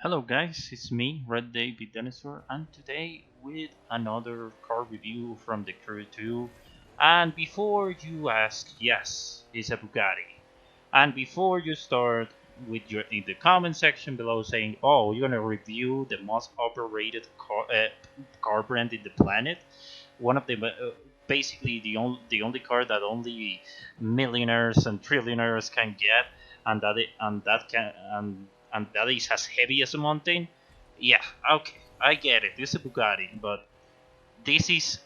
Hello guys, it's me, Red David Dinosaur, and today with another car review from the Crew 2. And before you ask, yes, it's a Bugatti. And before you start with your in the comment section below saying, "Oh, you're gonna review the most overrated car brand in the planet," one of the basically the only car that only millionaires and trillionaires can get, and that is as heavy as a mountain. Yeah, okay, I get it. This is a Bugatti, but this is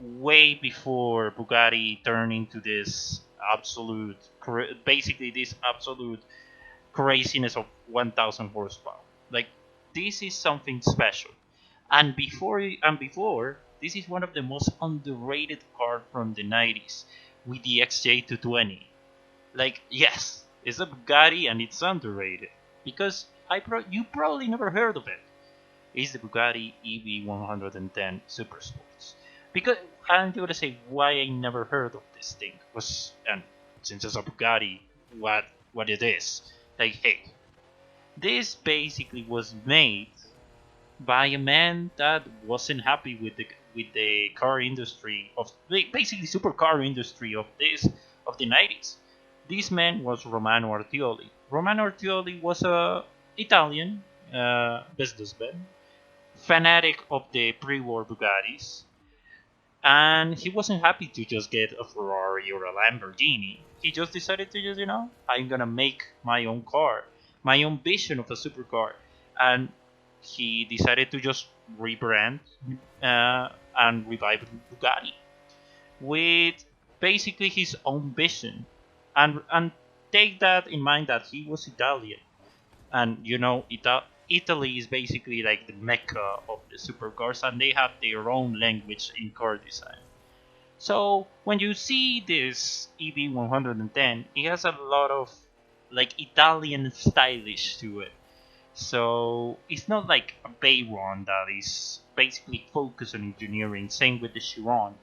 way before Bugatti turned into this basically this absolute craziness of 1,000 horsepower. Like this is something special. And before this is one of the most underrated cars from the 90s with the XJ220. Like yes, it's a Bugatti and it's underrated because you probably never heard of it. It's the Bugatti EB110 SuperSports. Because I'm gonna say why I never heard of this thing was, and since it's a Bugatti, what it is. Like hey, this basically was made by a man that wasn't happy with the car industry of basically supercar industry of the 90s. This man was Romano Artioli. Romano Artioli was a Italian businessman, fanatic of the pre-war Bugattis, and he wasn't happy to just get a Ferrari or a Lamborghini. He just decided to I'm gonna make my own car, my own vision of a supercar, and he decided to just rebrand and revive Bugatti with basically his own vision, and take that in mind that he was Italian, and Italy is basically like the mecca of the supercars, and they have their own language in car design. So when you see this EB110, it has a lot of like Italian stylish to it. So it's not like a Bayron that is basically focused on engineering. Same with the Chiron,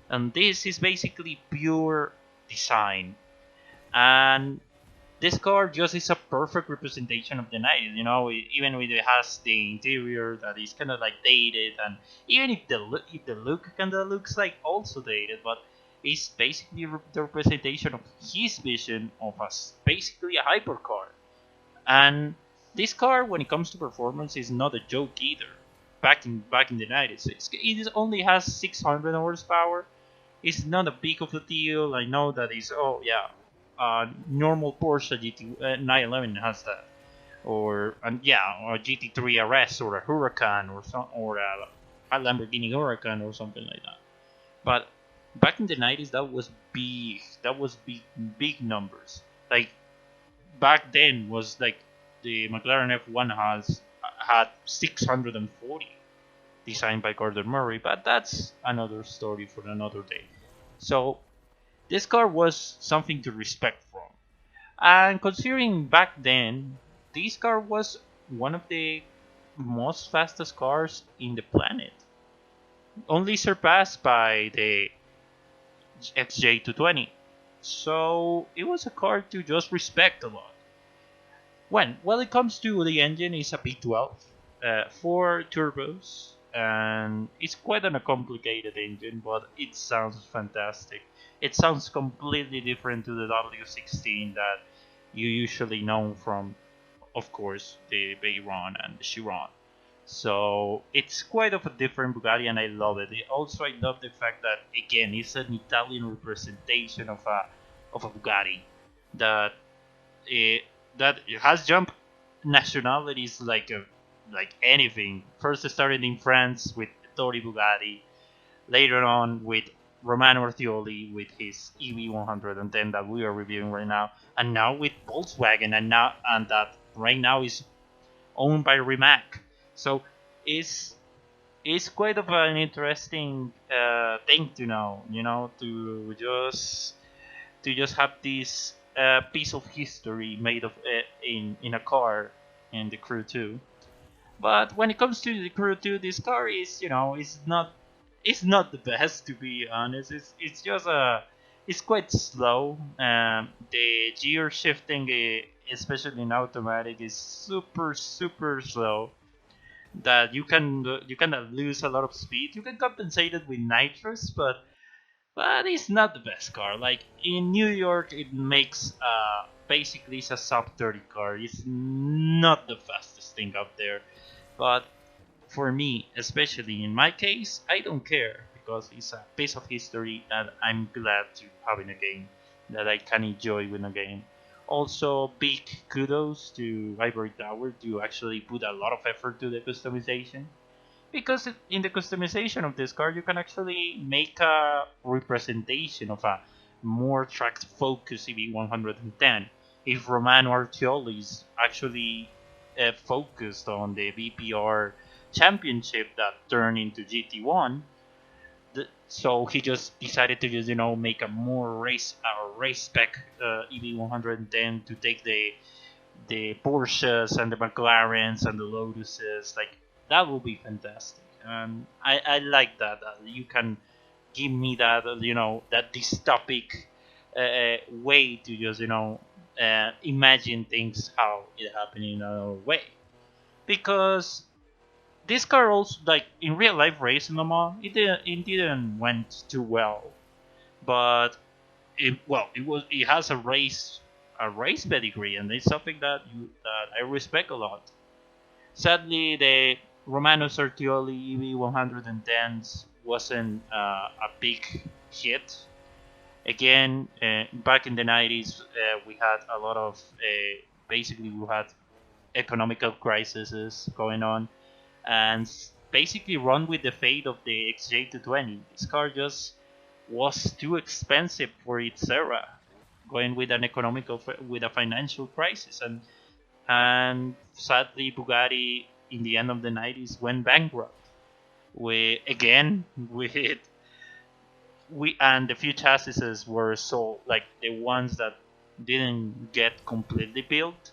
and this is basically pure design. And this car just is a perfect representation of the night. Even when it has the interior that is kind of like dated, and even if the look kind of looks like also dated, but it's basically the representation of his vision of us, basically a hypercar. And this car, when it comes to performance, is not a joke either. Back in the 90s, it only has 600 horsepower. It's not a big of a deal. I know that is, oh yeah, normal Porsche GT 911 has that, or and yeah, or a GT3 RS or a Huracan or a Lamborghini Huracan or something like that. But back in the 90s, that was big. That was big numbers. Like back then was like the McLaren F1 had 640 designed by Gordon Murray, but that's another story for another day. So this car was something to respect from. And considering back then, this car was one of the most fastest cars in the planet, only surpassed by the XJ220. So it was a car to just respect a lot. Well, it comes to the engine, it's a V12, 4 turbos, and it's quite a complicated engine, but it sounds fantastic. It sounds completely different to the W16 that you usually know from, of course, the Veyron and the Chiron. So it's quite of a different Bugatti, and I love it. Also, I love the fact that again it's an Italian representation of a Bugatti that it, that it has jumped nationalities like anything. First, it started in France with Tori Bugatti. Later on, with Romano Ortioli with his EV110 that we are reviewing right now, and now with Volkswagen, and that right now is owned by Rimac. So it's it's quite of an interesting thing to know. To just have this piece of history made of in a car in the Crew 2. But when it comes to the Crew 2, this car is it's not the best, to be honest. It's quite slow. The gear shifting especially in automatic, is super slow. That you can lose a lot of speed. You can compensate it with nitrous, but it's not the best car. Like in New York, it makes basically it's a sub 30 car. It's not the fastest thing out there, but for me, especially in my case, I don't care because it's a piece of history that I'm glad to have in a game that I can enjoy with a game. Also, big kudos to Ivory Tower to actually put a lot of effort to the customization because in the customization of this car, you can actually make a representation of a more track focused EB110. If Romano Artioli is actually focused on the VPR championship that turned into GT1, so he just decided to just make a more race spec EB110 to take the Porsches and the McLarens and the Lotuses. Like that will be fantastic. And I like that. You can give me that that dystopic way to just imagine things how it happened in another way. Because this car also like in real life racing it didn't went too well, but it has a race pedigree, and it's something that I respect a lot. Sadly, the Romano Sortioli EV110s wasn't a big hit. Again, back in the 90s, we had a lot of basically we had economical crises going on, and basically run with the fate of the XJ220. This car just was too expensive for its era, going with an with a financial crisis, and sadly Bugatti in the end of the 90s went bankrupt. We again we and the few chassis were sold, like the ones that didn't get completely built,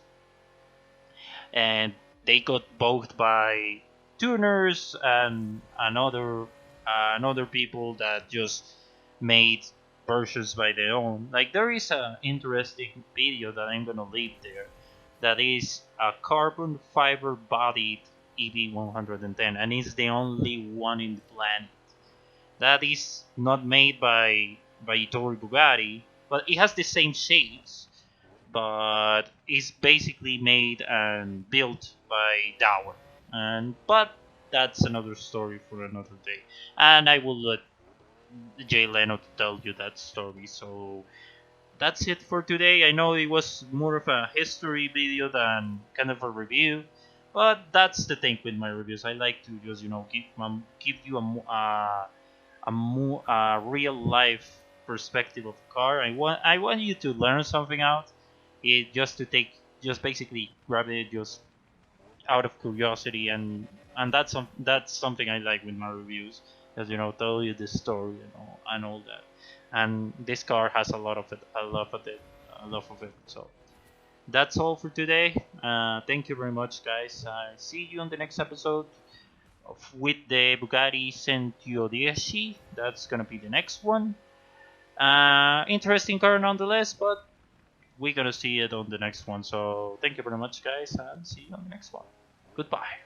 and they got bought by tuners and other people that just made versions by their own. Like there is an interesting video that I'm gonna leave there that is a carbon fiber bodied EV110, and it's the only one in the planet that is not made by Ettore Bugatti, but it has the same shapes, but it's basically made and built by Dower. And but that's another story for another day, and I will let Jay Leno to tell you that story. So that's it for today. I know it was more of a history video than kind of a review, but that's the thing with my reviews. I like to just give you a more real life perspective of the car. I want you to learn something out. It just to take just basically grab it just out of curiosity, and that's something I like with my reviews, because tell you the story and all that. And this car has a lot of it. I love it. I love of it. So that's all for today. Thank you very much, guys. I see you on the next episode with the Bugatti Centio 10. That's gonna be the next one. Interesting car nonetheless, but we're gonna see it on the next one. So thank you very much, guys, and see you on the next one. Goodbye.